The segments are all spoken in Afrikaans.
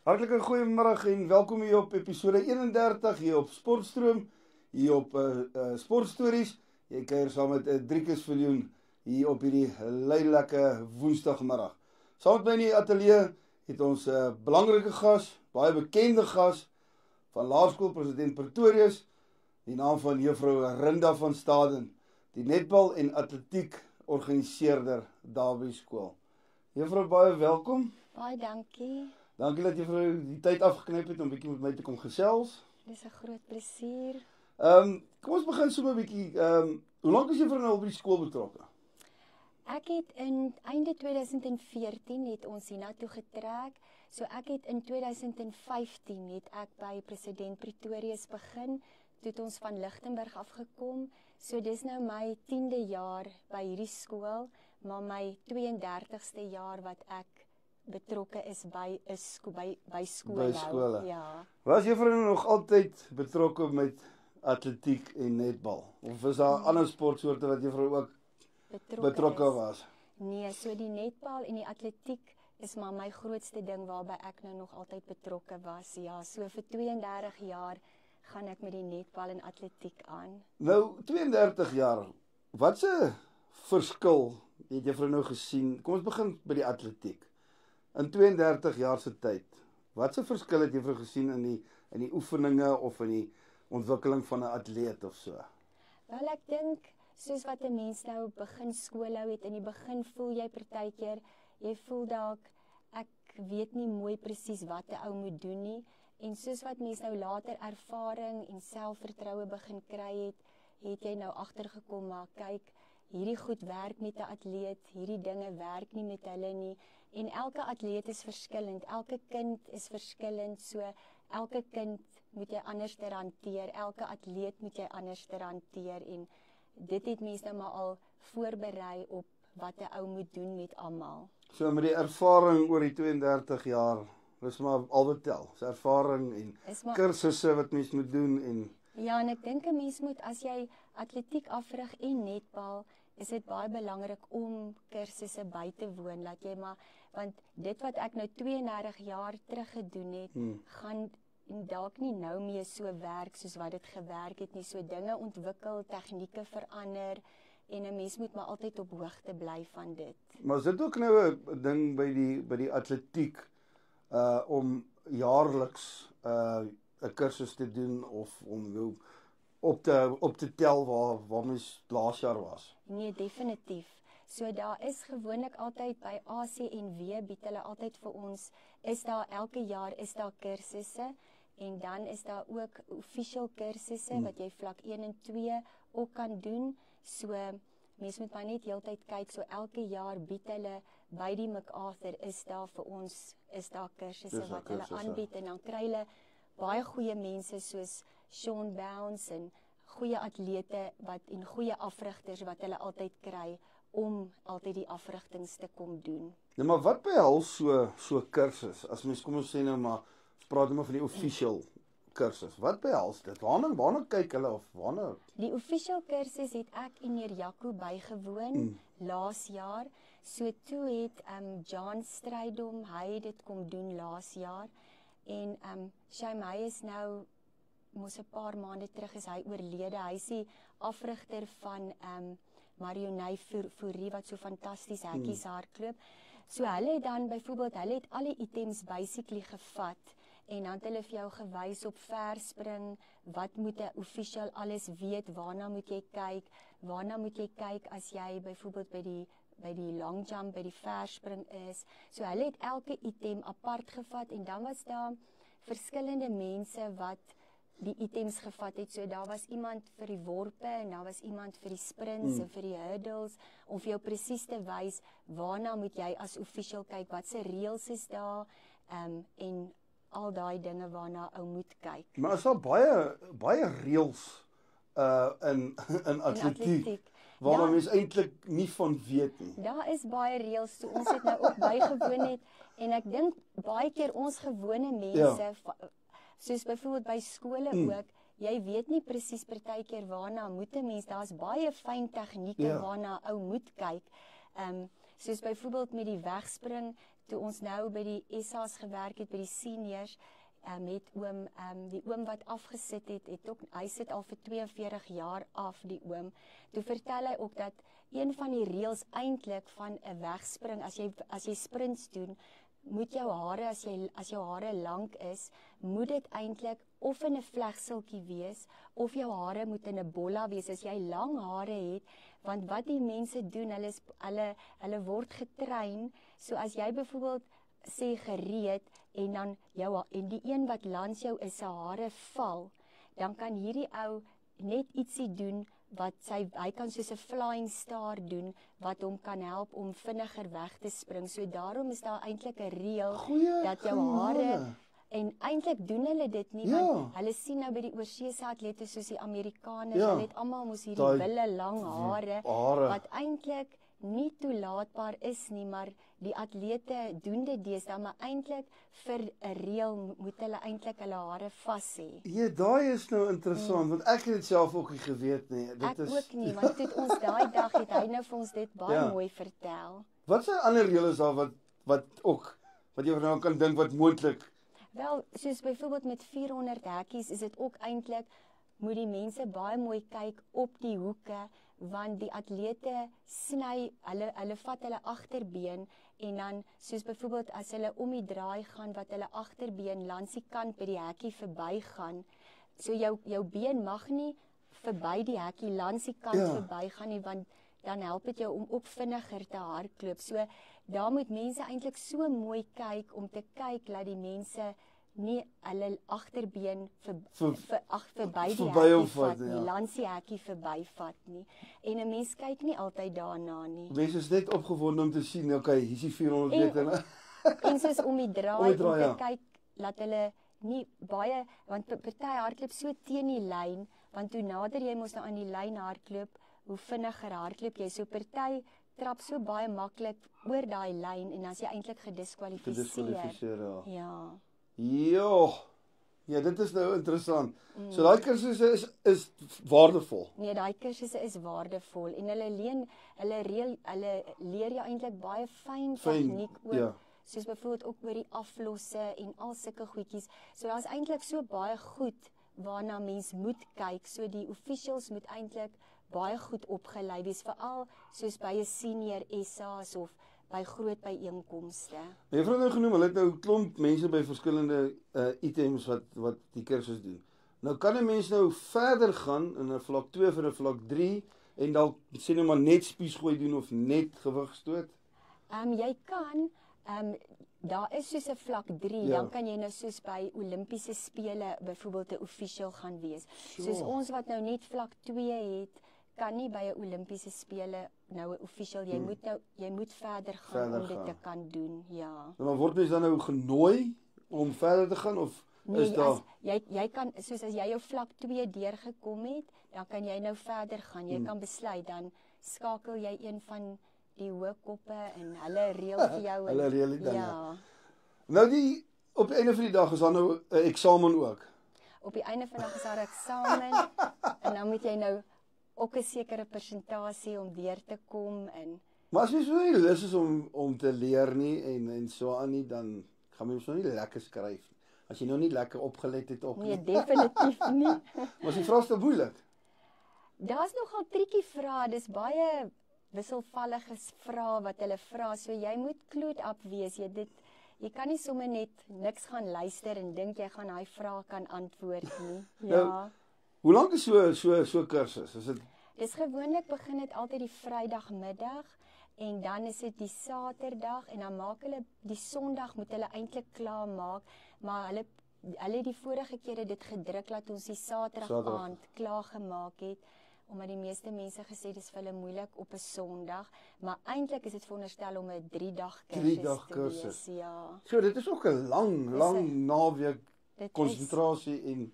Hartlike goeiemiddag en welkom hier op episode 31 hier op Sportstroom, hier op Sportstories. Jy kuier saam met Driekus Viljoen hier op hierdie leilike woensdagmiddag. Saam met my in die ateljee het ons 'n belangrike gas, baie bekende gas van Laerskool President Pretorius, die naam van juffrou Rinda van Staden, die netbal en atletiek organiseerder daar by skool. Juffrou, baie welkom. Baie dankie. Dankie dat jy vir die tyd afgeknyp het om 'n bietjie met my te kom gesels. Dis 'n groot plesier. Kom ons begin sommer 'n bietjie. Hoe lank is jy vir nou by die skool betrokke? Ek het in einde 2014 het ons hiernatoe getrek. So ek het in 2015 het ek by President Pretorius begin, toe het ons van Lichtenburg afgekom. So dis nou my 10de jaar by hierdie skool, maar my 32ste jaar wat ek betrokke is by skole. By skole. Ja. Was juffrou nog altyd betrokke met atletiek en netbal? Of is daar ander sportsoorte wat juffrou ook betrokke was? Nee, so die netbal en die atletiek is maar my grootste ding waarby ek nou nog altyd betrokke was. Ja, so vir 32 jaar gaan ek met die netbal en atletiek aan. Nou 32 jaar. Wat 'n verskil het juffrou nou gesien? Kom ons begin by die atletiek. In 32 jaar se tyd, wat 'n verskil het juffrou gesien in die oefeninge of in die ontwikkeling van 'n atleet of so? Wel, ek dink soos wat 'n mens nou begin skool hou het, in die begin voel jy partykeer, jy voel dalk ek weet nie mooi presies wat 'n ou moet doen nie, en soos wat mens nou later ervaring en selfvertroue begin kry het jy nou agtergekom, maar kyk, hierdie goed werk met 'n atleet, hierdie dinge werk nie met hulle nie. En elke atleet is verskillend, elke kind is verskillend, so elke kind moet jy anders hanteer, elke atleet moet jy anders hanteer, en dit het mense nou maar al voorberei op wat 'n ou moet doen met almal. So met die ervaring oor die 32 jaar, dis maar al wat tel, is ervaring en kursusse wat mens moet doen en... Ja, en ek dink 'n mens moet, as jy atletiek afrig en netbal, is dit baie belangrik om kursusse by te woon, laat jy maar, want dit wat ek nou 32 jaar terug gedoen het, gaan dalk nie nou meer so werk soos wat dit gewerk het nie. So dinge ontwikkel, tegnieke verander, en 'n mens moet maar altyd op hoogte bly van dit. Maar is dit ook nou 'n ding by die atletiek, om jaarliks 'n kursus te doen, of om jou op te tel waar mens laas jaar was? Nee, definitief. So daar is gewoonlik altyd by ACNW, bied hulle altyd vir ons, elke jaar is daar kursusse, en dan is daar ook official kursusse, wat jy vlak 1 en 2 ook kan doen. So mens moet maar net heeltyd kyk, so elke jaar bied hulle by die MacArthur, is daar vir ons, is daar kursusse wat hulle aanbied, en dan kry hulle baie goeie mense soos Sean Bounce en goeie atlete en goeie afrigters wat hulle altyd kry om altyd die afrigtings te kom doen. Nou, maar wat behels so kursus? As mens, kom ons sê nou maar, ons praat nou maar van die official kursus. Wat behels dit? Waarna kyk hulle, of waarna? Die official kursus het ek en meneer Jaco bygewoon laas jaar. So toe het John Strydom, hy dit kom doen laas jaar, en hy is nou mos 'n paar maande terug is hy oorlede. Hy is die afrigter van Marionay Fourie, wat so fantasties hekkies hardloop. So hulle het dan byvoorbeeld, hulle het alle items basically gevat, en dan het hulle vir jou gewys op verspring, wat moet 'n official alles weet, waarna moet jy kyk as jy byvoorbeeld by die long jump, by die verspring is. So hulle het elke item apart gevat, en dan was daar verskillende mense wat die items gevat het. So daar was iemand vir die worpe, en daar was iemand vir die sprints en vir die hurdles, om vir jou presies te wys waarna moet jy as official kyk, wat se reëls is daar, en al daai dinge waarna ou moet kyk. Maar is daar baie reëls in atletiek waarna mens eintlik nie van weet nie? Daar is baie reëls, so ons het nou ook bygewoon het, en ek dink baie keer ons gewone mense, soos byvoorbeeld by skole ook, jy weet nie presies partykeer waarna moet 'n mens, daar's baie fyn tegnieke waarna ou moet kyk. Soos byvoorbeeld met die wegspring, toe ons nou by die SA's gewerk het, by die seniors, het die oom wat afgesit het ook, hy sit al vir 42 jaar af, die oom. Toe vertel hy ook dat een van die reëls eintlik van 'n wegspring, as jy sprints doen, moet jou hare, as jou hare lank is, moet dit eintlik of in 'n vlegseltjie wees, of jou hare moet in 'n bolla wees, as jy lang hare het, want wat die mense doen, hulle word getrein, so as jy byvoorbeeld sê gereed, en dan en die een wat langs jou is, sy hare val, dan kan hierdie ou net ietsie doen, wat hy kan soos 'n flying star doen, wat hom kan help om vinniger weg te spring. So daarom is daar eintlik 'n reël, dat jou hare, en eintlik doen hulle dit nie, want hulle sien nou by die oorsese atlete, soos die Amerikaners, hulle het almal mos hierdie wille lang hare, wat eintlik nie toelaatbaar is nie, maar die atlete doen dit deesdae, maar eintlik vir 'n reël moet hulle eintlik hulle hare vas hê. Ja, daai is nou interessant, want ek het dit self ook nie geweet nie. Ek ook nie, want toe ons daai dag het hy nou vir ons dit baie mooi vertel. Wat se ander reël is daar wat jy nou kan dink wat moontlik? Wel, soos byvoorbeeld met 400 hekkies is dit ook eintlik, moet die mense baie mooi kyk op die hoeke, want die atlete sny, hulle vat hulle agterbeen, en dan, soos byvoorbeeld as hulle om die draai gaan, wat hulle agterbeen langs die kant by die hekkie verby gaan, so jou been mag nie verby die hekkie langs die kant verby gaan nie, want dan help dit jou om ook vinniger te hardloop. So daar moet mense eintlik so mooi kyk, om te kyk dat die mense nie hulle agterbeen verby die hekkie vat nie, langs die hekkie verbyvat nie. En 'n mens kyk nie altyd daarna nie. Mense is net opgewonde om te sien, okay, hier is die 400 meter. En soos om die draai, om te kyk, laat hulle nie baie, want party hardloop so teen die lyn, want hoe nader jy mos nou aan die lyn hardloop, hoe vinniger hardloop jy. So party trap so baie maklik oor daai lyn, en dan is jy eintlik gediskwalifiseer. Ja, dit is nou interessant. So daai kursusse is waardevol. Nee, daai kursusse is waardevol, en hulle leer jou eintlik baie fyn tegniek ook, soos byvoorbeeld ook oor die aflosse en al sulke goedjies. So daar's eintlik so baie goed waarna mens moet kyk. So die officials moet eintlik baie goed opgelei wees, veral soos by 'n senior SA's of by groot byeenkomste. Juffrou nou genoem, hulle het nou 'n klomp mense by verskillende items wat die kursus doen. Nou kan 'n mens nou verder gaan in 'n vlak 2 vir 'n vlak 3 en dalk sê nou maar net spiesgooi doen of net gewigstoot. Jy kan daar is soos 'n vlak 3, dan kan jy nou soos by Olimpiese spele byvoorbeeld 'n official gaan wees. Soos ons wat nou net vlak 2 het, kan nie by 'n Olimpiese spele nou 'n official, jy moet verder gaan om dit te kan doen, ja. Maar word mens dan nou genooi om verder te gaan, of is daar... Jy kan, soos as jy jou vlak 2 deurgekom het, dan kan jy nou verder gaan. Jy kan besluit, dan skakel jy een van die hoë koppe en hulle reël vir jou. Hulle reël dit dan. Ja. Nou op die einde van die dag is daar nou 'n eksamen ook. Op die einde van die dag is daar 'n eksamen en dan moet jy nou ook 'n sekere persentasie om deur te kom en. Maar as jy so nie lus is om te leer nie en so aan nie, dan gaan jy so nie lekker skryf. As jy nou nie lekker opgelet het ook nie. Nee, definitief nie. Maar as die vrae te moeilik. Daar's nogal triekie vrae, dis baie wisselvallige vrae wat hulle vra, so jy moet kloot op wees. Jy kan nie sommer net niks gaan luister en dink jy gaan daai vrae kan antwoord nie. Ja. Nou, hoe lank is so kursus? Is dit? Dis gewoonlik begin dit altyd die Vrydagmiddag en dan is dit die Saterdag en dan maak hulle die Sondag moet hulle eintlik klaar maak, maar hulle het die vorige kere dit gedruk dat ons die Saterdag aand klaar gemaak het, omdat die meeste mense gesê dis vir hulle moeilik op 'n Sondag, maar eintlik is dit veronderstel om 'n 3-dag kursus te wees, ja. So dit is ook 'n lang naweek konsentrasie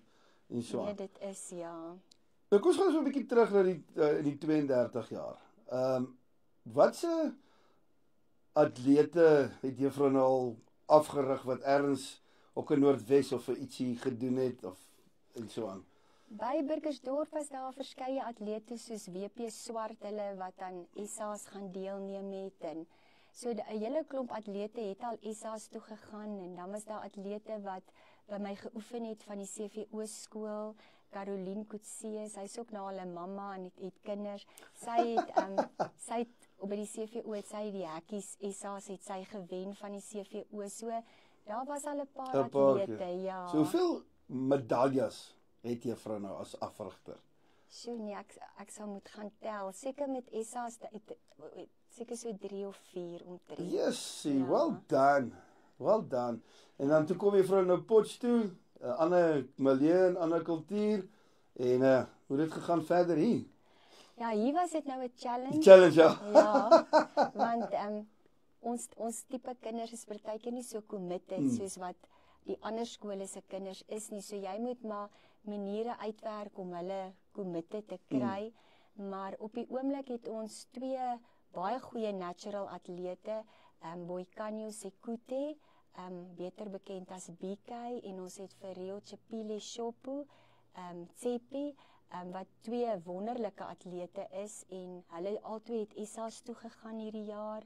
en so. Nee, dit is ja. Nou kom ons gaan so 'n bietjie terug na die 32 jaar. Wat se atlete het juffrou nou al afgerig wat ergens ook in Noordwes of vir ietsie gedoen het of en so aan? By Burgersdorp was daar verskeie atlete soos WP Swart, hulle wat aan SA's gaan deelneem het en So 'n hele klomp atlete het al SA's toe gegaan en dan was daar atlete wat by my geoefen het van die CVO skool. Caroline Coetzee, sy's ook nou al 'n mamma en het kinders. Sy het by die CVO het sy die hekkies SA's het sy gewen van die CVO. So daar was al 'n paar atlete, ja. So hoeveel medaljes het juffrou nou as afrigter? Sjoe, nee, ek sal moet gaan tel. Seker met SA's seker so 3 of 4 omtrent. Yes, well done. Well done. En dan toe kom juffrou nou Potchefstroom, 'n ander milieu en ander kultuur en hoe het dit gegaan verder hier? Ja, hier was dit nou 'n challenge. Challenge, ja. Ja, want ons tipe kinders is partykeer nie so committed soos wat die ander skole se kinders is nie. So jy moet maar maniere uitwerk om hulle committed te kry. Maar op die oomblik het ons 2 baie goeie natural atlete, Boikanyo Sekute, beter bekend as BK, en ons het vir Rio Chipile Shopu, Tsepi, wat 2 wonderlike atlete is en hulle albei het SA's toe gegaan hierdie jaar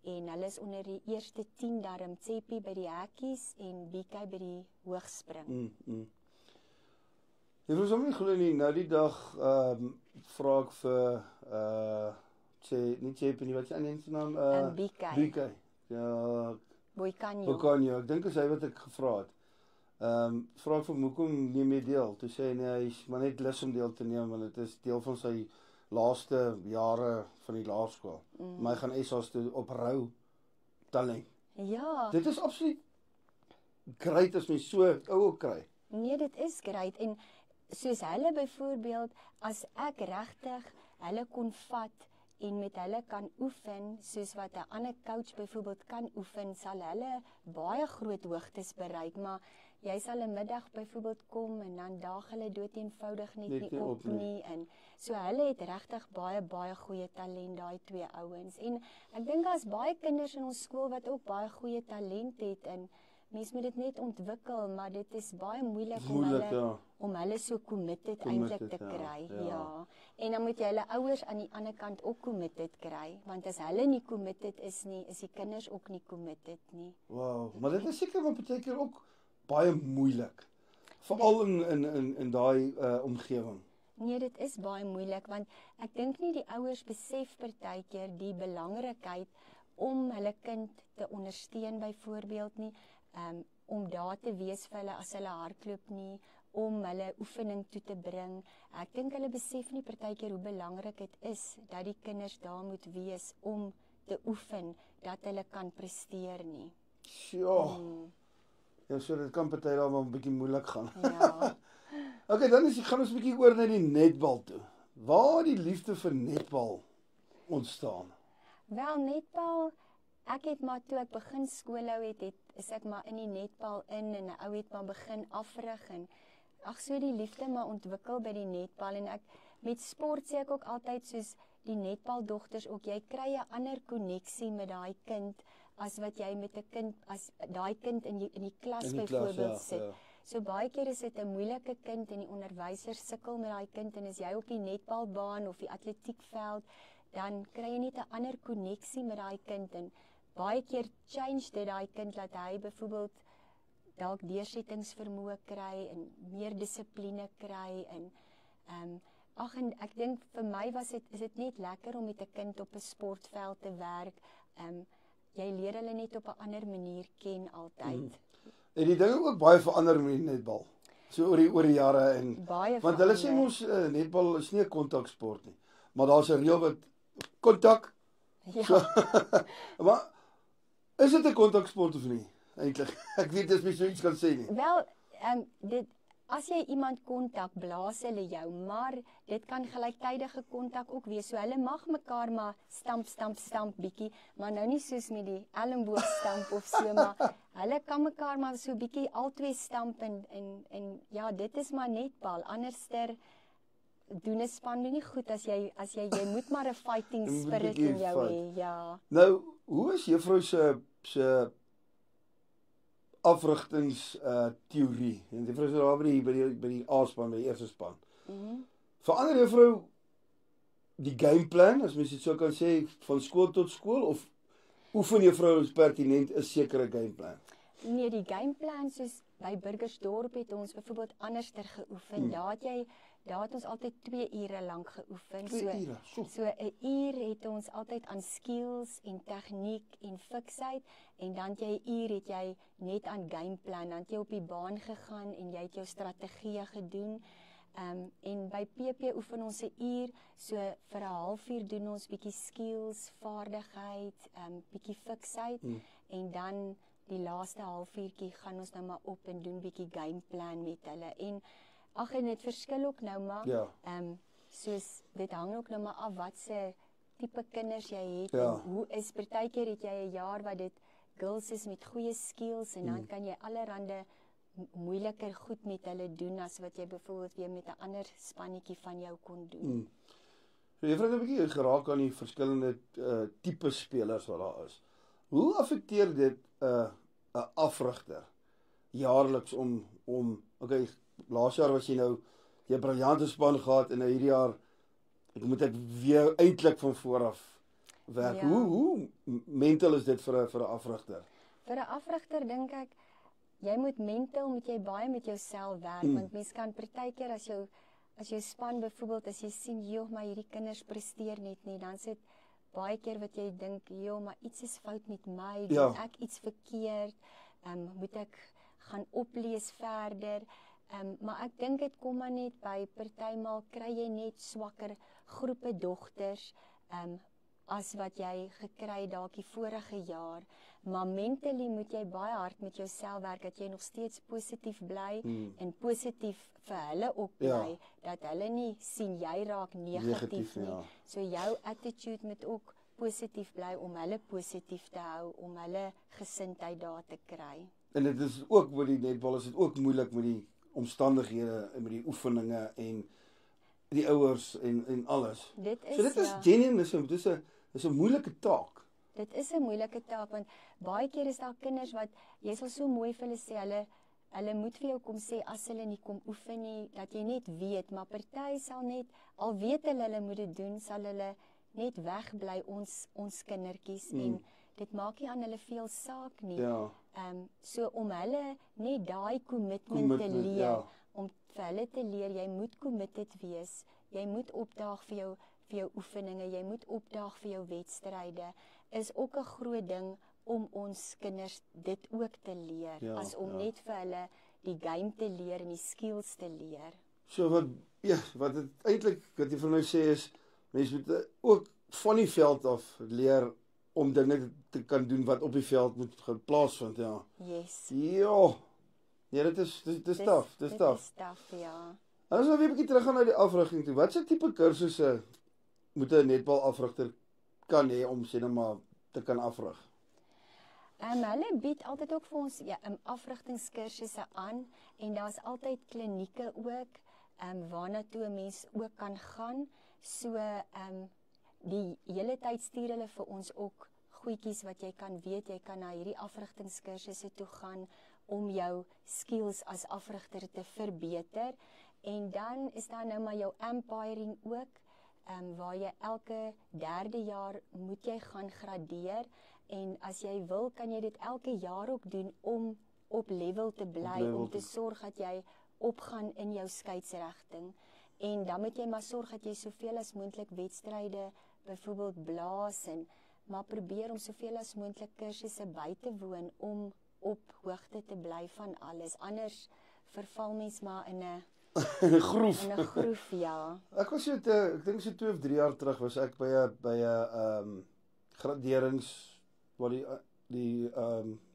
en hulle is onder die eerste 10 darm, Tsepi by die hekkies en BK by die hoogspring. Jy was om nie glo nie, nou die dag vra ek vir nie Tsepi nie, wat is die se naam? BK. Ja, Boikanyo, ek dink is hy wat ek gevra het. Vra ek vir hoekom neem jy deel? Toe sê hy nee, hy is maar net lus om deel te neem, want dit is deel van sy laaste jare van die laerskool. Maar hy gaan SA's toe op rou talent. Ja. Dit is absoluut great as mens so ou kry. Nee, dit is great en soos hulle byvoorbeeld, as ek regtig hulle kon vat en met hulle kan oefen, soos wat 'n ander coach byvoorbeeld kan oefen, sal hulle baie groot hoogtes bereik, maar jy sal 'n middag byvoorbeeld kom en dan daag hulle dood eenvoudig net nie op nie. En so hulle het regtig baie goeie talent, daai 2 ouens. En ek dink daar's baie kinders in ons skool wat ook baie goeie talent het en mens moet dit net ontwikkel, maar dit is baie moeilik om hulle so committed eintlik te kry. Ja. En dan moet jy hulle ouers aan die ander kant ook committed kry, want as hulle nie committed is nie, is die kinders ook nie committed nie. Wow, maar dit is seker maar baie keer ook baie moeilik. Veral in daai omgewing. Nee, dit is baie moeilik want ek dink nie die ouers besef partykeer die belangrikheid om hulle kind te ondersteun byvoorbeeld nie, om daar te wees vir hulle as hulle hardloop nie, om hulle oefening toe te bring. Ek dink hulle besef nie partykeer hoe belangrik dit is dat die kinders daar moet wees om te oefen, dat hulle kan presteer nie. Ja, so dit kan party daar maar 'n bietjie moeilik gaan. Ja. Okay, dan gaan ons 'n bietjie oor na die netbal toe. Waar het die liefde vir netbal ontstaan? Wel, netbal, ek het maar toe ek begin skoolhou het, is ek maar in die netbal in en 'n ou het maar begin afrig en so die liefde maar ontwikkel by die netbal en ek met sport sê ek ook altyd soos die netbaldogters ook, jy kry 'n ander koneksie met daai kind as wat jy met 'n kind, as daai kind in die klas byvoorbeeld sit. Ja. So baie keer is dit 'n moeilike kind en die onderwyser sukkel met daai kind en as jy op die netbalbaan of die atletiekveld, dan kry jy net 'n ander koneksie met daai kind en baie keer change dit daai kind dat hy byvoorbeeld dalk deursettingsvermoë kry en meer dissipline kry en en ek dink vir my is dit net lekker om met 'n kind op 'n sportveld te werk. Jy leer hulle net op 'n ander manier ken altyd. En die dinge ook baie verander met netbal. So oor die jare en baie want hulle sê mos netbal is nie 'n kontaksport nie, maar daar's 'n reël wat kontak. Ja. So, maar is dit 'n kontaksport of nie? Eintlik. Ek weet dis nie so iets kan sê nie. Wel, as jy iemand kontak, blaas hulle jou, maar dit kan gelyktydige kontak ook wees. So hulle mag mekaar maar stamp bietjie, maar nou nie soos met die elmboog stamp of so, maar hulle kan mekaar maar so bietjie albei stamp en ja, dit is maar netbal. Anderster doen 'n span nie goed as jy moet maar 'n fighting spirit in jou hê, ja. Nou, hoe is juffrou se afrigtings teorie. En die vrou daar by die A-span, by die eerste span. Verander juffrou die gameplan, as mens dit so kan sê, van skool tot skool of Oefen juffrou is pertinent 'n sekere gameplan. Nee, die gameplan soos by Burgersdorp het ons byvoorbeeld anderster geoefen. Daar het ons altyd 2 ure lank geoefen. 2 ure, So 'n uur het ons altyd aan skills en tegniek en fiksheid en dan het jy 'n uur het jy net aan gameplan. Dan het jy op die baan gegaan en jy het jou strategieë gedoen. En by PP oefen ons 'n uur, so vir 'n halfuur doen ons bietjie skills, vaardigheid, bietjie fiksheid en dan die laaste halfuurtjie gaan ons nou maar op en doen bietjie gameplan met hulle. En ag en dit verskil ook nou maar. Ja. Soos dit hang ook nou maar af wat se tipe kinders jy het Ja. en hoe is partykeer het jy 'n jaar wat dit girls is met goeie skills en dan kan jy allerhande moeiliker goed met hulle doen as wat jy byvoorbeeld weer met 'n ander spannetjie van jou kon doen. So jy het 'n bietjie geraak aan die verskillende tipe spelers wat daar is. Hoe affekteer dit 'n afrigter jaarliks om okay, laas jaar was jy nou jy 'n briljante span gehad en nou hierdie jaar moet ek weer eintlik van voor af werk. Ja. Hoe mental is dit vir 'n afrigter? Vir 'n afrigter dink ek jy moet jy baie met jouself werk want mens kan partykeer as jou span byvoorbeeld as jy sien joh maar hierdie kinders presteer net nie dan sit baie keer wat jy dink joh maar iets is fout met my, doen ek iets verkeerd, moet ek gaan oplees verder. Maar ek dink dit kom maar net by partymal kry jy net swakker groepe dogters as wat jy gekry dalk die vorige jaar. Maar mentally moet jy baie hard met jouself werk dat jy nog steeds positief bly en positief vir hulle ook bly dat hulle nie sien jy raak negatief nie. Ja. So jou attitude moet ook positief bly om hulle positief te hou, om hulle gesindheid daar te kry. En dit is ook met die netbal is dit ook moeilik met die omstandighede en met die oefeninge en die ouers en alles. Dit is so dit is genuine, dis 'n moeilike taak. Dit is 'n moeilike taak want baie keer is daar kinders wat jy sal so mooi vir hulle sê hulle moet vir jou kom sê as hulle nie kom oefen nie dat jy net weet, maar party sal net al weet hulle moet dit doen, sal hulle net wegbly ons kindertjies en dit maak nie aan hulle veel saak nie. Ja. So om hulle net daai commitment te leer, om vir hulle te leer jy moet committed wees. Jy moet opdaag vir jou oefeninge, jy moet opdaag vir jou wedstryde. Is ook 'n groot ding om ons kinders dit ook te leer, as om net vir hulle die game te leer en die skills te leer. So wat dit eintlik wat jy vir my sê is mense moet ook van die veld af leer om dinge te kan doen wat op die veld moet plaasvind, ja. Yes. Ja. Ja, dit is taaf, Dit is taaf, ja. As ons weer 'n bietjie terug gaan na die afrigting toe. Wat se tipe kursusse moet 'n netbal afrigter kan hê om sê net maar te kan afrig? Hulle bied altyd ook vir ons afrigtingskursusse aan en daar's altyd klinieke ook waarna toe 'n mens ook kan gaan. So die hele tyd stuur hulle vir ons ook goedjies wat jy kan weet, jy kan na hierdie afrigtingskursusse toe gaan om jou skills as afrigter te verbeter. En dan is daar nou maar jou umpiring ook, waar jy elke 3de jaar moet jy gaan gradeer. En as jy wil, kan jy dit elke jaar ook doen om op level te bly, om te sorg dat jy opgaan in jou skeidsrigting. En dan moet jy maar sorg dat jy soveel as moontlik wedstryde byvoorbeeld blaas en maar probeer om soveel as moontlik kursusse by te woon om op hoogte te bly van alles. Anders verval mens maar in 'n groef. In 'n groef, ja. Ek was ek dink so 2 of 3 jaar terug was ek by 'n graderings waar die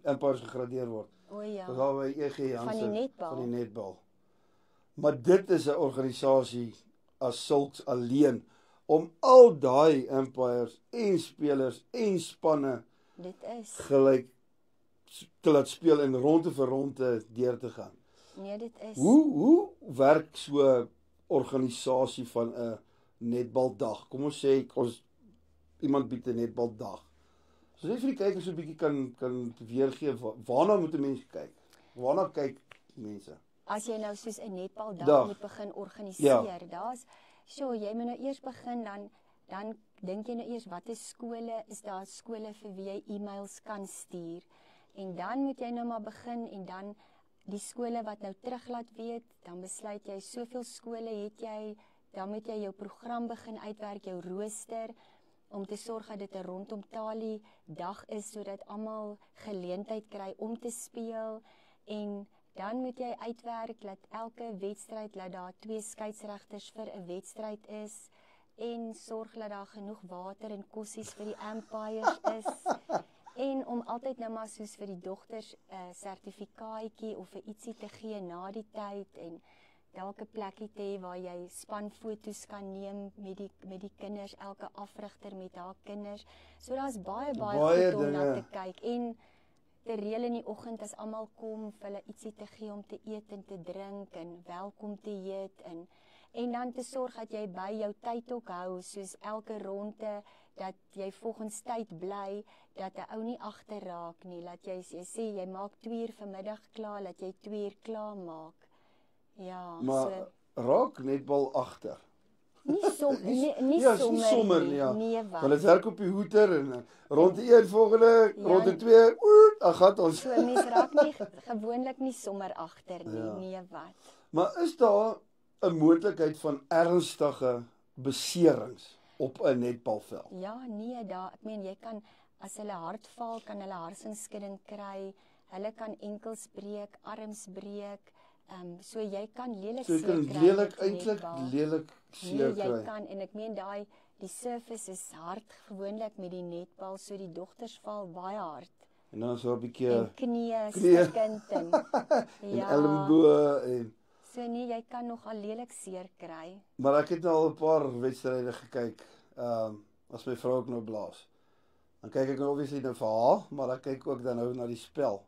umpires gegradeer word. O ja. Dis al by EG Jansen van die netbal. Maar dit is 'n organisasie as sulks alleen om al daai umpires en spelers en spanne dit is gelyk te laat speel en ronde vir ronde deur te gaan. Nee, dit is. Hoe werk so 'n organisasie van 'n netbaldag? Kom ons sê iemand bied 'n netbaldag. So net vir die kykers so 'n bietjie kan weergee waarna moet 'n mens kyk? Waarna kyk mense? As jy nou soos 'n netbaldag moet begin organiseer, daar's jy moet nou eers begin dan dink jy nou eers wat is skole? Is daar skole vir wie jy e-mails kan stuur? En dan moet jy nou maar begin en dan die skole wat nou terug laat weet, dan besluit jy soveel skole het jy, dan moet jy jou program begin uitwerk, jou rooster, om te sorg dat dit 'n rondom talie dag is, sodat almal geleentheid kry om te speel. En dan moet jy uitwerk dat elke wedstryd, dat daar 2 skeieregters vir 'n wedstryd is, en sorg dat daar genoeg water en kossies vir die umpires is. En om altyd nou maar soos vir die dogters 'n sertifikaatjie of 'n ietsie te gee na die tyd, en dalk 'n plekkie te hê waar jy spanfoto's kan neem met die kinders, elke afrigter met haar kinders. So daar's baie goed om na te kyk, en te reël in die oggend as almal kom, vir hulle ietsie te gee om te eet en te drink, en welkom te eet, en dan te sorg dat jy by jou tyd ook hou, soos elke ronde, dat jy volgens tyd bly, dat 'n ou nie agterraak nie, dat jy sê, jy maak 2 uur vanmiddag klaar, dat jy 2 uur klaar maak. Ja, Maar so, raak netbal agter. nie Ja, sommer nie, ja. Hulle werk op die hoeter en rond die 1 volgende, rond die 2, dan gaan ons. So mens raak nie gewoonlik nie sommer agter nie, Ja. nee wat. Maar is daar 'n moontlikheid van ernstige beserings op 'n netbalveld? Ja, nee, ek meen jy kan, as hulle hard val, kan hulle harsinskudding kry, hulle kan enkels breek, arms breek, so jy kan lelik So jy seer kan kry lelik met eintlik netbal. lelik seer Nee, jy kry. kan, en ek meen die surface is hard gewoonlik met die netbal, so die dogters val baie hard. En dan so 'n bietjie En knieë knieë. stikkend en en elmboë en so nee, jy kan nogal lelik seer kry. maar ek het nou al 'n paar wedstryde gekyk. As my vrou ook nou blaas. Dan kyk ek nou obviously nou vir haar, maar dan kyk ek ook dan nou na die spel.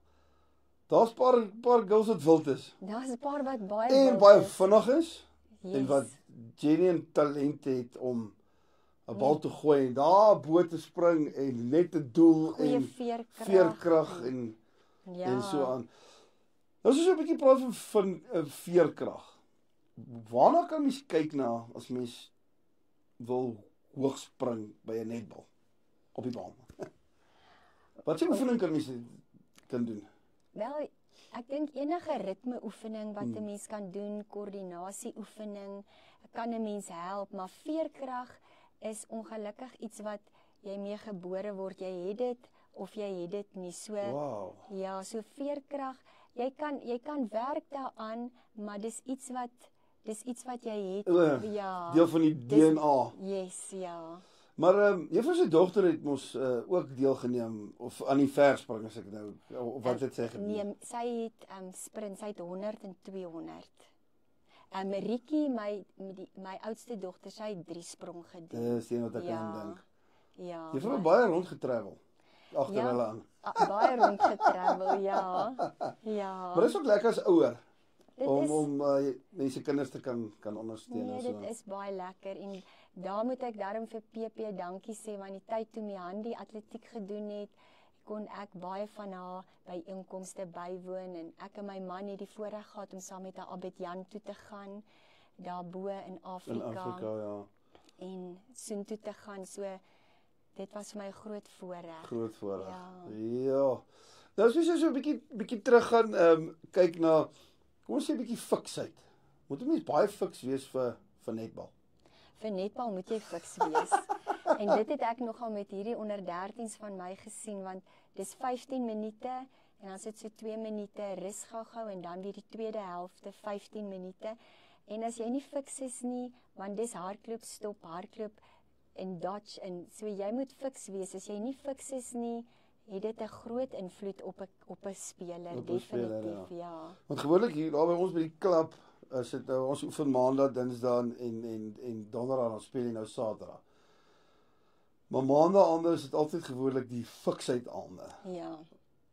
Daar's paar girls wat wild is. Daar's 'n paar wat baie En wild baie is. vinnig is. Yes. En wat genuine talent het om 'n bal te gooi en daar bo te spring en net 'n doel Goeie en veerkrag en so aan. Nou as ons so 'n bietjie praat van veerkrag. Waarna kan mens kyk na as mens wil hoog spring by 'n netbal op die baan? Wat se oefening kan mens doen? Wel, ek dink enige ritmeoefening wat 'n mens kan doen, koördinasieoefening, kan 'n mens help, maar veerkrag is ongelukkig iets wat jy mee gebore word. Jy het dit of jy het dit nie. So Wow. ja, so veerkrag, jy kan werk daaraan, maar dis iets wat jy het. Ja. Deel van die DNA. Yes, ja. Maar juffrou se dogter het mos ook deelgeneem of aan die verspring as ek nou of wat het sy gedoen? Nee, sy het sprint, sy het 100 en 200. Rietjie, my oudste dogter, sy het 3 sprong gedoen. Dis een wat ek aan dink. Ja. Juffrou baie rond getravel agter Ja. hulle aan. Baie rond getravel, ja. Ja. Maar dis ook lekker as ouer Dit om is- mense kinders te kan ondersteun Nee, en so. dit is baie lekker, en daar moet ek daarom vir PP dankie sê, want die tyd toe my Handy atletiek gedoen het, kon ek baie van haar byeenkomste bywoon, en ek en my man het die voorreg gehad om saam met haar Abidjan toe te gaan, daarbo in Afrika, Ja. en soontoe te gaan, so dit was vir my 'n groot voorreg. Groot voorreg. Ja. Ja. Nou as jy so 'n bietjie terug gaan kyk na, kom ons sê 'n bietjie fiksheid. Moet 'n mens baie fiks wees vir netbal? Vir netbal moet jy fiks wees. En dit het ek nogal met hierdie onder 13s van my gesien, want dis 15 minute en dan sit so 2 minute rus gou en dan weer die tweede helfte 15 minute. En as jy nie fiks is nie, want dis hardloop, stop, hardloop en dodge, en so jy moet fiks wees. As jy nie fiks is nie, het dit 'n groot invloed op 'n speler, Op 'n speler, definitief, ja. Want gewoonlik hier daar by ons by die klub is dit nou ons oefen maandag, dinsdag en donderdag, dan speel jy nou saterdag. Maar maandag aande is dit altyd gewoonlik die fiksheid aande. Ja,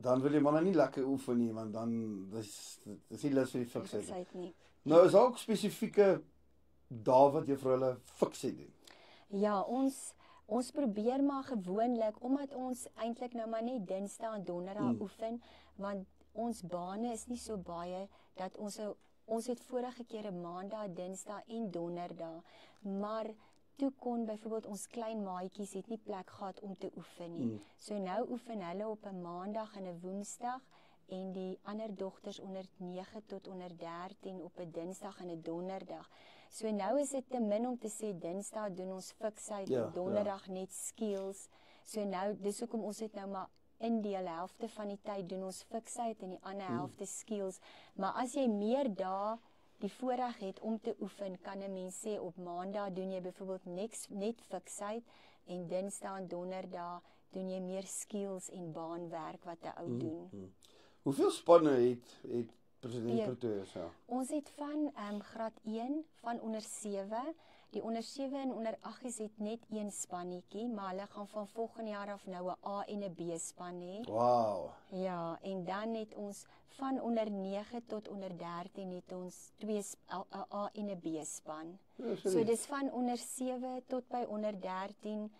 Dan wil jy maar nou nie lekker oefen nie, want dan dis nie lus vir die fiksheid. fiksheid nie. Nou is daar ook spesifieke dae wat jy vir hulle fiksheid doen. Ja, ons probeer maar gewoonlik, omdat ons eintlik nou maar net Dinsdag en Donderdag oefen, want ons bane is nie so baie, dat ons het vorige keer 'n Maandag, Dinsdag en Donderdag, maar toe kon byvoorbeeld ons klein maatjies het nie plek gehad om te oefen nie. So nou oefen hulle op 'n maandag en 'n woensdag en die ander dogters onder 9 tot onder 13 op 'n dinsdag en 'n donderdag. So nou is dit te min om te sê dinsdag doen ons fiksheid, donderdag net skills. So nou dis hoekom ons het nou maar indeel, helfte van die tyd doen ons fiksheid en die ander helfte skills. Maar as jy meer dae die voorreg het om te oefen, kan 'n mens sê op maandag doen jy byvoorbeeld net fiksheid en dinsdag en donderdag doen jy meer skills en baanwerk wat 'n ou doen. Hoeveel spanne het president Pretoria? Ons het van graad 1 van onder 7. Die onder 7 en onder 8 het net een spannetjie, maar hulle gaan van volgende jaar af nou 'n A en 'n B span hê. Wow. Ja, en dan het ons van onder 9 tot onder 13 het ons 'n A en 'n B span. So dis van onder 7 tot by onder 13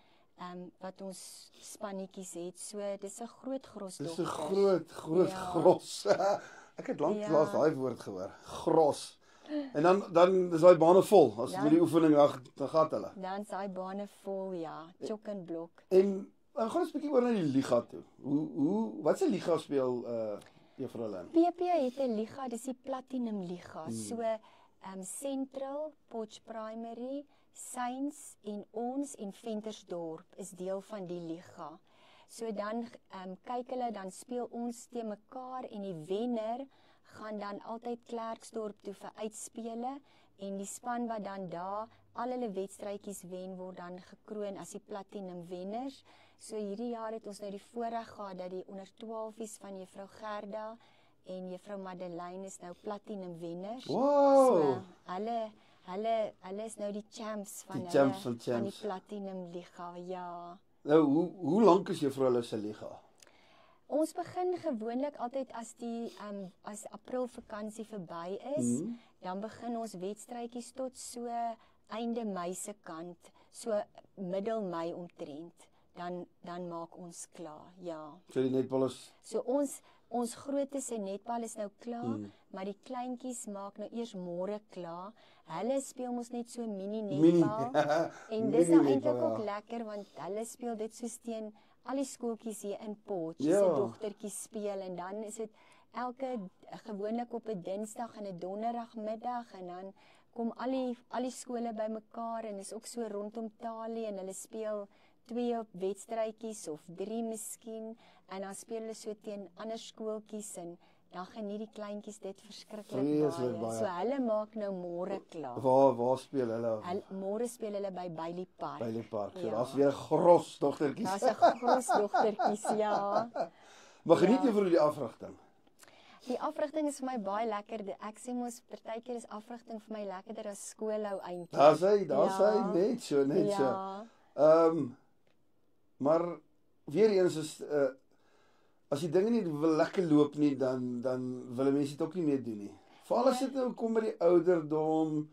wat ons spannetjies het. So dis 'n groot gros. Dis 'n groot gros. Ek het laas daai woord gehoor. Gros. En dan is daai bane vol. As jy die oefening dan gaan hulle. Dan is daai bane vol, ja, chok en blok. En dan gaan ons 'n bietjie oor na die liga toe. Wat se liga speel Juffrou Lynn? PP het 'n liga, dis die Platinum Liga. So Central, Potch Primary, Saints en ons en Ventersdorp is deel van die liga. So dan kyk hulle, dan speel ons teen mekaar en die wenner gaan dan altyd Klerksdorp toe vir uitspele en die span wat dan daar al hulle wedstrydjies wen word dan gekroon as die Platinum wenners. So hierdie jaar het ons nou die voorreg gehad dat die onder 12's van Juffrou Gerda en Juffrou Madeleine is nou Platinum wenners. Wow. So hulle is nou die champs van die Platinum Liga, ja. Nou hoe lank is Juffrou hulle se liga? Ons begin gewoonlik altyd as April vakansie verby is, dan begin ons wedstrydjies tot so einde Mei se kant, so middel Mei omtrent. Dan maak ons klaar, ja. So die netbal is So ons grootes se netbal is nou klaar, maar die kleintjies maak nou eers môre klaar. Hulle speel mos net so mini netbal. En dis nou eintlik ook lekker want hulle speel dit soos teen al die skooltjies hier in Potch, se dogtertjies speel en dan is dit gewoonlik op 'n Dinsdag en 'n Donderdagmiddag en dan kom al die skole bymekaar en is ook so rondom Talie en hulle speel 2 op wedstrydjies of 3 miskien en dan speel hulle so teen ander skooltjies en dan geniet die kleintjies dit verskriklik baie. So hulle maak nou môre klaar. Waar speel hulle? Môre speel hulle by Bailey Park. Bailey Park. So daar's weer gros dogtertjies. Daar's 'n gros dogtertjies, ja. Maar geniet jy vir die afrigting? Die afrigting is vir my baie lekker. Ek sê mos partykeer is afrigting vir my lekkerder as skoolhou eintlik. Daar's hy net so. Maar weer eens is as die dinge nie wil lekker loop nie, dan wil mense dit ook nie meer doen nie. Veral as dit nou kom by die ouderdom.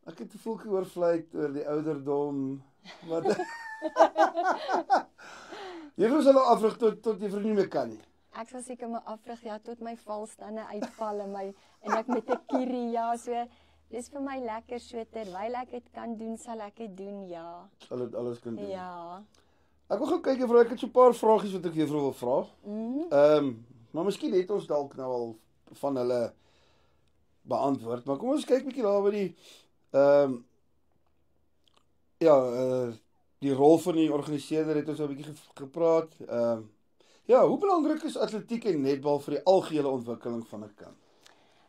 Ek het te veel oorvlei oor die ouderdom. Wat Juffrou sal afrig tot juffrou nie meer kan nie. Ek sal seker my afrig tot my valstande uitval en ek met 'n kierie, ja, so dis vir my lekker so terwyl ek dit kan doen, sal ek dit doen, ja. Sal dit alles kan doen. Ja. Ek wil gou kyk juffrou, ek het so 'n paar vragies wat ek juffrou wil vra. Maar miskien het ons dalk nou al van hulle beantwoord, maar kom ons kyk bietjie daar by die die rol van die organiseerder het ons 'n bietjie gepraat. Hoe belangrik is atletiek en netbal vir die algehele ontwikkeling van 'n kind?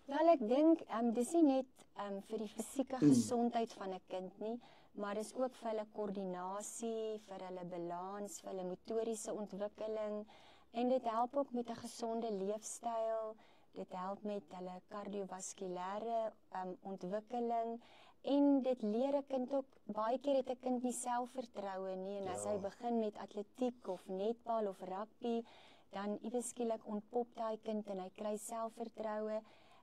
Wel, ek dink dis nie net vir die fisieke gesondheid van 'n kind nie, maar dis ook vir hulle koördinasie, vir hulle balans, vir hulle motoriese ontwikkeling en dit help ook met 'n gesonde leefstyl. Dit help met hulle kardiovaskulêre ontwikkeling en dit leer 'n kind ook, baie keer het 'n kind nie selfvertroue nie en as hy begin met atletiek of netbal of rugby, dan iewes skielik ontpop daai kind en hy kry selfvertroue.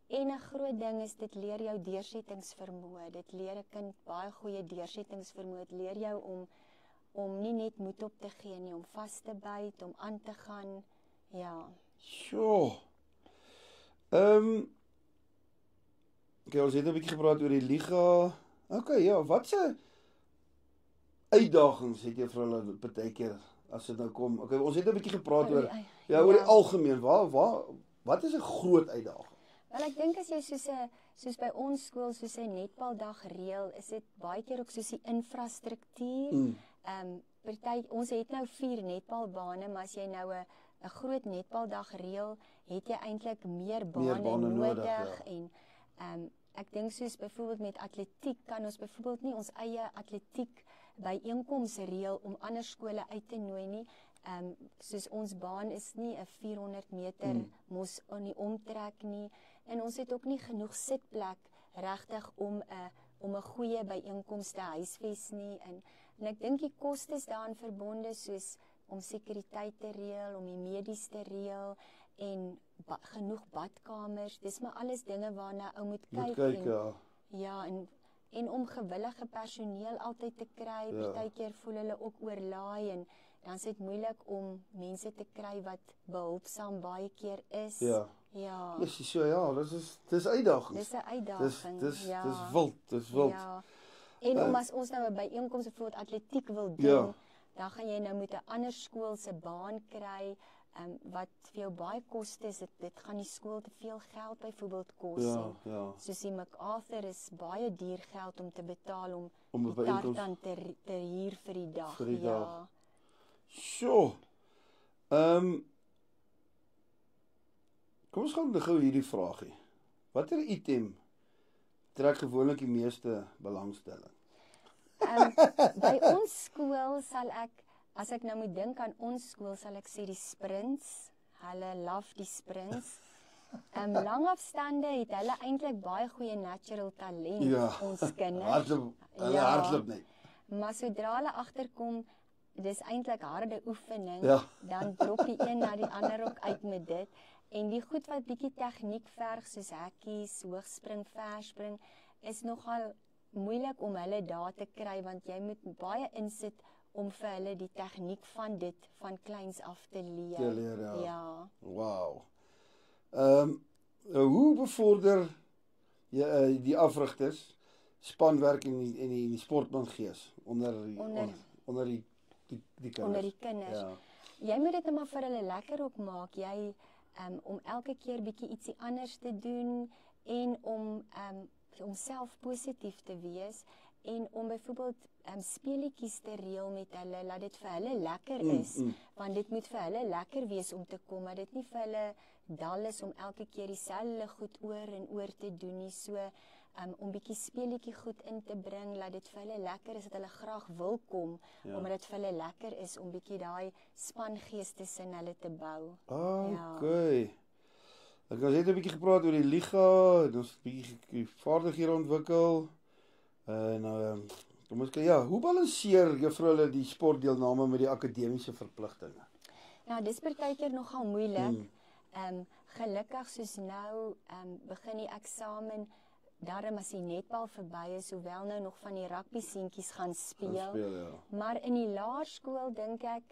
En 'n groot ding is dit leer jou deursettingsvermoë. Dit leer 'n kind baie goeie deursettingsvermoë. Dit leer jou om nie net moed op te gee nie, om vas te byt, om aan te gaan. Ja. Sjoe. Ons het 'n bietjie gepraat oor die liga. Okay, ja, wat se uitdagings het jy vir hulle partykeer as dit nou kom? Okay, ons het 'n bietjie gepraat oor oor die Ja. algemeen. Wat is 'n groot uitdaging? Wel, ek dink as jy soos by ons skool soos 'n netbaldag reël, is dit baie keer ook soos die infrastruktuur. Ons het nou 4 netbalbane, maar as jy nou 'n groot netbaldag reël, het jy eintlik meer bane nodig ja. en ek dink soos byvoorbeeld met atletiek kan ons byvoorbeeld nie ons eie atletiek byeenkoms reël om ander skole uit te nooi nie. Soos ons baan is nie 'n 400 meter mos in die omtrek nie en ons het ook nie genoeg sitplek regtig om 'n goeie byeenkoms te huisves nie en ek dink die kostes daaraan verbonde soos om sekuriteit te reël, om die medies te reël en genoeg badkamers. Dis maar alles dinge waarna ou moet kyk ja. Ja, en om gewillige personeel altyd te kry. Ja. Partykeer voel hulle ook oorlaai en dan is dit moeilik om mense te kry wat behulpsaam baie keer is. Ja. Ja. Yes, so ja, dis uitdagings. Dis 'n uitdaging. Dis ja. dis wild. Ja. En as ons nou 'n byeenkoms byvoorbeeld atletiek wil doen, Ja. dan gaan jy nou met 'n ander skool se baan kry, wat vir jou baie kostes, dit gaan die skool te veel geld byvoorbeeld kos. Ja, ja. Soos die MacArthur is baie duur geld om te betaal om Om 'n die byeenkoms tartan te huur vir die dag. vir die ja. dag. Sjoe. Kom ons gaan gou hierdie vraagie. Watter item trek gewoonlik die meeste belangstelling? By ons skool sal ek, as ek nou moet dink aan ons skool, sal ek sê die sprints. Hulle love die sprints. Langafstande het hulle eintlik baie goeie natural talent, Ja. ons kinders. Hardloop net. Maar sodra hulle agterkom, dis eintlik harde oefening, Ja. dan drop die een na die ander ook uit met dit. En die goed wat bietjie tegniek verg, soos hekkies, hoogspring, verspring, is nogal moeilik om hulle daar te kry, want jy moet baie insit om vir hulle die tegniek van dit van kleins af te leer. Te leer, ja. Ja. Wow. Hoe bevorder jy die afrigters spanwerk en die sportmangees onder die kinders? Onder die kinders. Ja. Jy moet dit net maar vir hulle lekker ook maak. Jy om elke keer bietjie ietsie anders te doen en om self positief te wees en om byvoorbeeld speletjies te reël met hulle, laat dit vir hulle lekker is, want dit moet vir hulle lekker wees om te kom, maar dit nie vir hulle dal is om elke keer dieselfde goed oor en oor te doen nie, so om bietjie speletjie goed in te bring, laat dit vir hulle lekker is, dat hulle graag wil kom, omdat dit vir hulle lekker is om bietjie daai spangees tussen hulle te bou. Okay. Ek het net 'n bietjie gepraat oor die liga, en ons 'n bietjie vaardighede ontwikkel. En kom ons kyk, hoe balanseer juffrou hulle die sportdeelname met die akademiese verpligtinge? Nou, dis partykeer nogal moeilik. Gelukkig soos nou begin die eksamen daarom as die netbal verby is, hoewel nou nog van die rugby seentjies gaan speel. Ja. Maar in die laerskool dink ek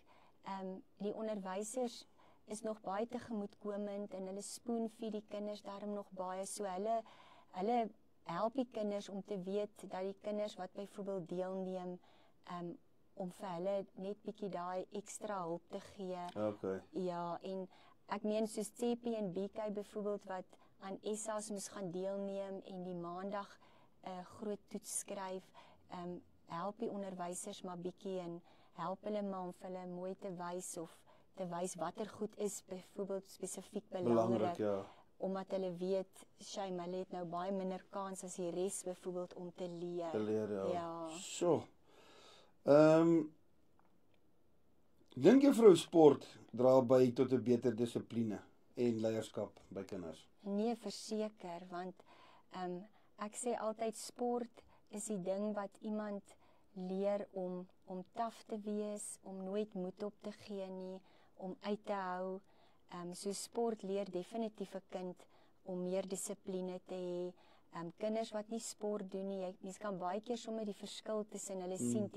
die onderwysers is nog baie tegemoetkomend en hulle spoon-feed die kinders daarom nog baie, so hulle help die kinders om te weet dat die kinders wat byvoorbeeld deelneem om vir hulle net bietjie daai ekstra hulp te gee. Okay. Ja, en ek meen soos CP en BK byvoorbeeld wat aan ESA's moes gaan deelneem en die maandag groot toets skryf, help die onderwysers maar bietjie en help hulle maar om vir hulle mooi te wys of te wys watter goed is byvoorbeeld spesifiek belangrik. Ja. Omdat hulle weet, hulle het nou baie minder kans as die res byvoorbeeld om te leer. Te leer, ja. Ja. So. Dink juffrou sport dra by tot 'n beter dissipline en leierskap by kinders? Nee, verseker, want ek sê altyd sport is die ding wat iemand leer om taaf te wees, om nooit moed op te gee nie, om uit te hou. So sport leer definitief 'n kind om meer dissipline te hê. Kinders wat nie sport doen nie, mens kan baie keer sommer die verskil tussen hulle sien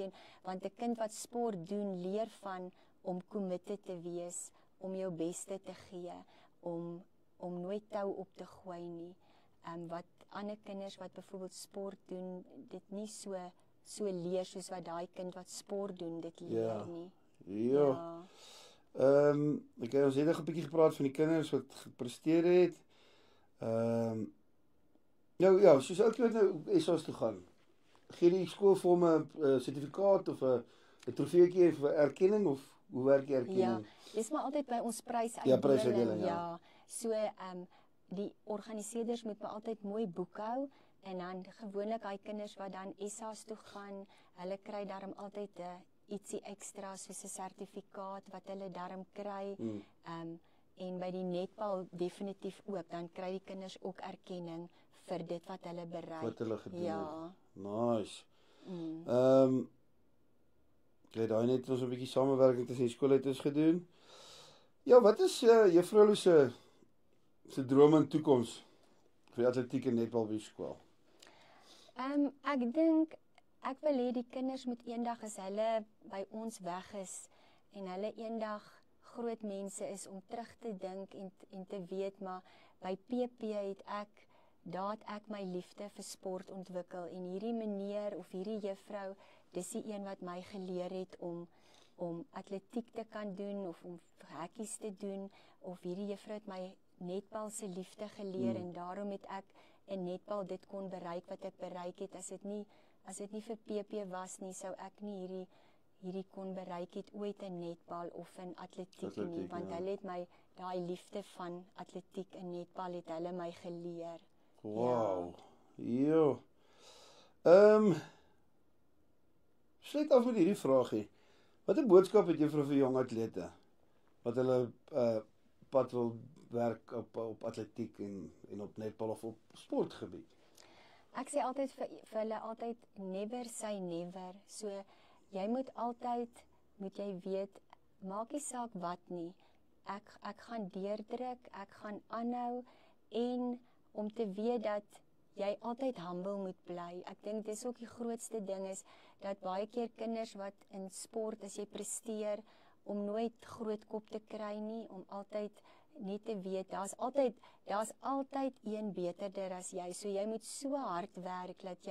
want 'n kind wat sport doen leer van om committed te wees, om jou beste te gee, om nooit tou op te gooi nie. Wat ander kinders wat byvoorbeeld sport doen, dit nie so so leer soos wat daai kind wat sport doen dit leer Ja. nie. Ja. Ons het 'n bietjie gepraat van die kinders wat gepresteer het. Ja, soos elke wat nou SA's toe gaan. Gee die skool vir hom 'n sertifikaat of 'n trofeetjie vir erkenning of hoe werk die erkenning? Ja, dis maar altyd by ons Ja, prysuitdeling, ja. ja. So die organiseerders moet maar altyd mooi boekhou en dan gewoonlik daai kinders wat dan SA's toe gaan, hulle kry daarom altyd ietsie ekstra soos 'n sertifikaat wat hulle daarom kry. En by die netbal definitief ook, dan kry die kinders ook erkenning vir dit wat hulle bereik. Wat hulle gedoen ja. het. Nice. Daai net ons 'n bietjie samewerking tussen die skole het ons gedoen. Ja, wat is Juffrou Lou se drome in toekoms vir die atletiek en netbal by die skool? Ek dink ek wil hê die kinders moet eendag as hulle by ons weg is en hulle eendag groot mense is om terug te dink en te weet maar by PP het ek my liefde vir sport ontwikkel en hierdie meneer of hierdie juffrou, dis die een wat my geleer het om atletiek te kan doen of om hekkies te doen of hierdie juffrou het my netbal se liefde geleer en daarom het ek in netbal dit kon bereik wat ek bereik het. As dit nie vir PP was nie, sou ek nie hierdie kon bereik het ooit in netbal of in atletiek nie, want hulle het my daai liefde van atletiek en netbal het hulle my geleer. Wow. Ja. Sluit af met hierdie vraagie. Wat 'n boodskap het jy vir jong atlete wat hulle pad wil werk op atletiek en op netbal of op sportgebied? Ek sê altyd vir hulle altyd never say never. So jy moet jy weet, maak nie saak wat nie. Ek gaan deurdruk, ek gaan aanhou en om te weet dat jy altyd humble moet bly. Ek dink dis ook die grootste ding is dat baie keer kinders wat in sport as jy presteer om nooit groot kop te kry nie, om altyd net te weet daar's altyd een beterder as jy. So jy moet so hard werk dat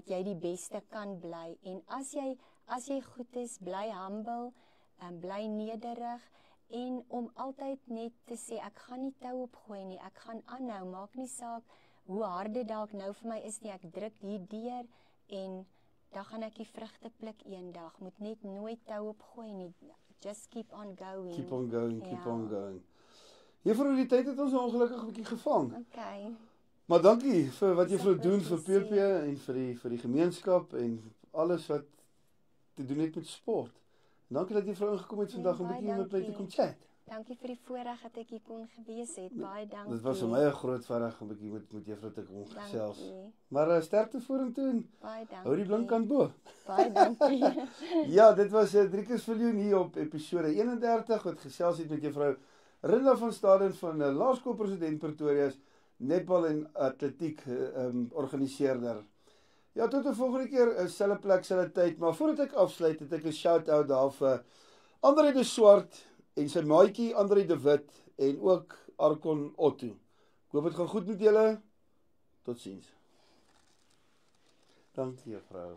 jy die beste kan bly. En as jy goed is, bly humble, bly nederig en om altyd net te sê ek gaan nie tou opgooi nie, ek gaan aanhou, maak nie saak hoe hard dit dalk nou vir my is nie, ek druk hier deur en dan gaan ek die vrugte pluk eendag. Moet net nooit tou opgooi nie. Just keep on going. Keep on going, keep on going. Juffrou, die tyd het ons ongelukkig 'n bietjie gevang. Okay. Maar dankie vir wat juffrou doen vir PP en vir die gemeenskap en alles wat te doen het met sport. En dankie dat juffrou ingekom het vandag om 'n bietjie met my te kom chat. Dankie vir die voorreg dat ek hier kon gewees het. Baie dankie. Dit was vir my 'n groot voorreg om 'n bietjie met juffrou te kom gesels. Dankie. Maar sterkte vorentoe en Baie dankie. hou die blink kant bo. Baie dankie. Ja, dit was Driekus Viljoen hier op episode 31 wat gesels het met juffrou Rinda van Staden van Laerskoolpresident Pretoria's netbal en atletiek organiseerder. Ja, tot 'n volgende keer, selfe plek, selfe tyd, maar voordat ek afsluit, het ek 'n shout-out daar vir Andre de Swart en sy maatjie Andre de Wit en ook Arkon Otto. Ek hoop dit gaan goed met julle. Totsiens. Dankie, juffrou.